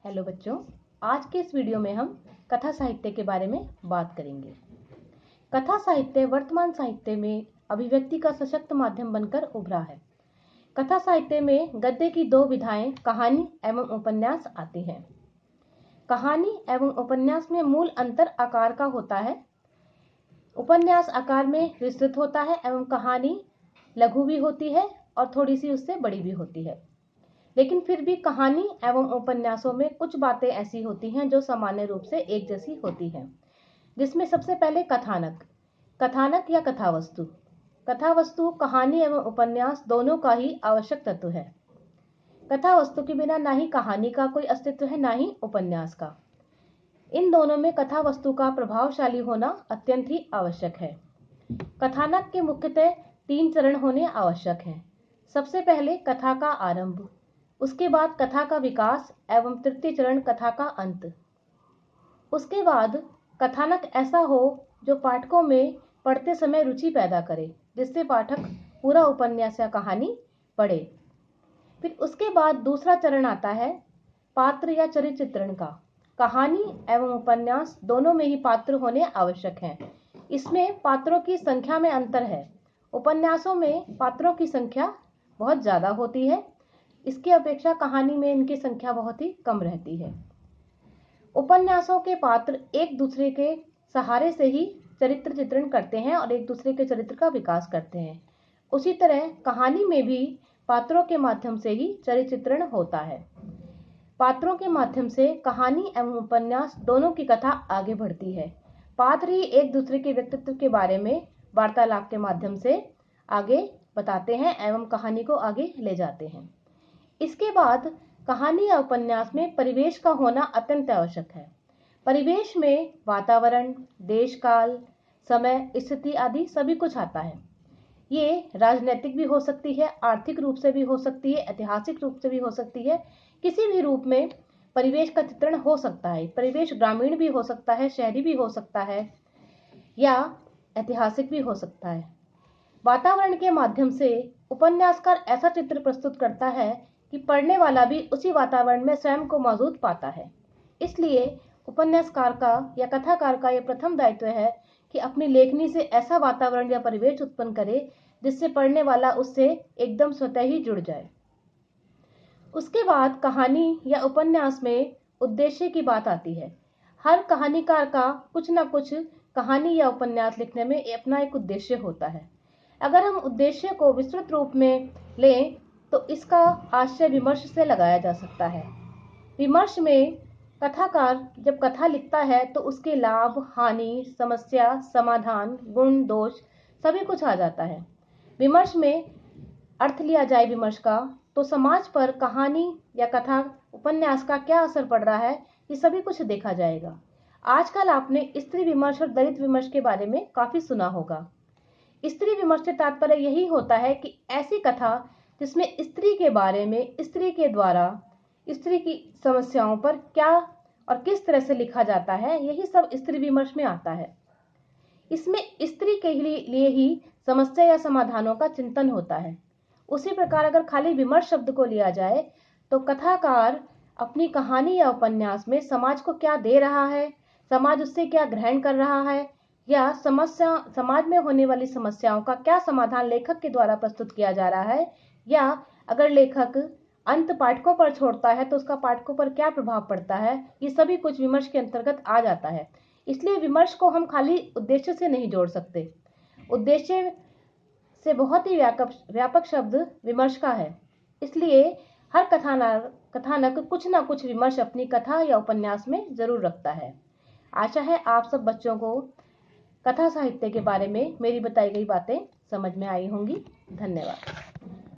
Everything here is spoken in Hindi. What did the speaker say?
हेलो बच्चों, आज के इस वीडियो में हम कथा साहित्य के बारे में बात करेंगे। कथा साहित्य वर्तमान साहित्य में अभिव्यक्ति का सशक्त माध्यम बनकर उभरा है। कथा साहित्य में गद्य की दो विधाएं कहानी एवं उपन्यास आती हैं। कहानी एवं उपन्यास में मूल अंतर आकार का होता है। उपन्यास आकार में विस्तृत होता है एवं कहानी लघु भी होती है और थोड़ी सी उससे बड़ी भी होती है। लेकिन फिर भी कहानी एवं उपन्यासों में कुछ बातें ऐसी होती हैं जो सामान्य रूप से एक जैसी होती हैं, जिसमें सबसे पहले कथानक या कथावस्तु। कथावस्तु कहानी एवं उपन्यास दोनों का ही आवश्यक तत्व है। कथावस्तु के बिना ना ही कहानी का कोई अस्तित्व है, ना ही उपन्यास का। इन दोनों में कथावस्तु का प्रभावशाली होना अत्यंत ही आवश्यक है। कथानक के मुख्यतः 3 चरण होने आवश्यक हैं। सबसे पहले कथा का आरंभ, उसके बाद कथा का विकास एवं तृतीय चरण कथा का अंत। उसके बाद कथानक ऐसा हो जो पाठकों में पढ़ते समय रुचि पैदा करे, जिससे पाठक पूरा उपन्यास या कहानी पढ़े। फिर उसके बाद दूसरा चरण आता है पात्र या चरित्र चित्रण का। कहानी एवं उपन्यास दोनों में ही पात्र होने आवश्यक हैं। इसमें पात्रों की संख्या में अंतर है। उपन्यासों में पात्रों की संख्या बहुत ज्यादा होती है, इसकी अपेक्षा कहानी में इनकी संख्या बहुत ही कम रहती है। उपन्यासों के पात्र एक दूसरे के सहारे से ही चरित्र चित्रण करते हैं और एक दूसरे के चरित्र का विकास करते हैं। उसी तरह कहानी में भी पात्रों के माध्यम से ही चरित्र चित्रण होता है। पात्रों के माध्यम से कहानी एवं उपन्यास दोनों की कथा आगे बढ़ती है। पात्र ही एक दूसरे के व्यक्तित्व के बारे में वार्तालाप के माध्यम से आगे बताते हैं एवं कहानी को आगे ले जाते हैं। इसके बाद कहानी या उपन्यास में परिवेश का होना अत्यंत आवश्यक है। परिवेश में वातावरण, देश काल, समय, स्थिति आदि सभी कुछ आता है। ये राजनीतिक भी हो सकती है, आर्थिक रूप से भी हो सकती है, ऐतिहासिक रूप से भी हो सकती है। किसी भी रूप में परिवेश का चित्रण हो सकता है। परिवेश ग्रामीण भी हो सकता है, शहरी भी हो सकता है या ऐतिहासिक भी हो सकता है। वातावरण के माध्यम से उपन्यासकार ऐसा चित्र प्रस्तुत करता है कि पढ़ने वाला भी उसी वातावरण में स्वयं को मौजूद पाता है। इसलिए उपन्यासकार का या कथाकार का यह प्रथम दायित्व है कि अपनी लेखनी से ऐसा वातावरण या परिवेश उत्पन्न करे जिससे पढ़ने वाला उससे एकदम स्वतः ही जुड़ जाए। उसके बाद कहानी या उपन्यास में उद्देश्य की बात आती है। हर कहानीकार का कुछ न कुछ कहानी या उपन्यास लिखने में अपना एक उद्देश्य होता है। अगर हम उद्देश्य को विस्तृत रूप में लें तो इसका आशय विमर्श से लगाया जा सकता है। विमर्श में कथाकार जब कथा लिखता है तो उसके लाभ, हानि, समस्या, समाधान, गुण, दोष सभी कुछ आ जाता है। विमर्श में अर्थ लिया जाए विमर्श का तो समाज पर कहानी या कथा उपन्यास का क्या असर पड़ रहा है, ये सभी कुछ देखा जाएगा। आजकल आपने स्त्री विमर्श और दलित विमर्श के बारे में काफी सुना होगा। स्त्री विमर्श से तात्पर्य यही होता है कि ऐसी कथा जिसमें स्त्री के बारे में स्त्री के द्वारा स्त्री की समस्याओं पर क्या और किस तरह से लिखा जाता है, यही सब स्त्री विमर्श में आता है। इसमें स्त्री के लिए ही समस्या या समाधानों का चिंतन होता है। उसी प्रकार अगर खाली विमर्श शब्द को लिया जाए तो कथाकार अपनी कहानी या उपन्यास में समाज को क्या दे रहा है, समाज उससे क्या ग्रहण कर रहा है, या समाज में होने वाली समस्याओं का क्या समाधान लेखक के द्वारा प्रस्तुत किया जा रहा है, या अगर लेखक अंत पाठकों पर छोड़ता है तो उसका पाठकों पर क्या प्रभाव पड़ता है, ये सभी कुछ विमर्श के अंतर्गत आ जाता है। इसलिए विमर्श को हम खाली उद्देश्य से नहीं जोड़ सकते। उद्देश्य से बहुत ही व्यापक शब्द विमर्श का है। इसलिए हर कथानक कुछ ना कुछ विमर्श अपनी कथा या उपन्यास में जरूर रखता है। आशा है आप सब बच्चों को कथा साहित्य के बारे में मेरी बताई गई बातें समझ में आई होंगी। धन्यवाद।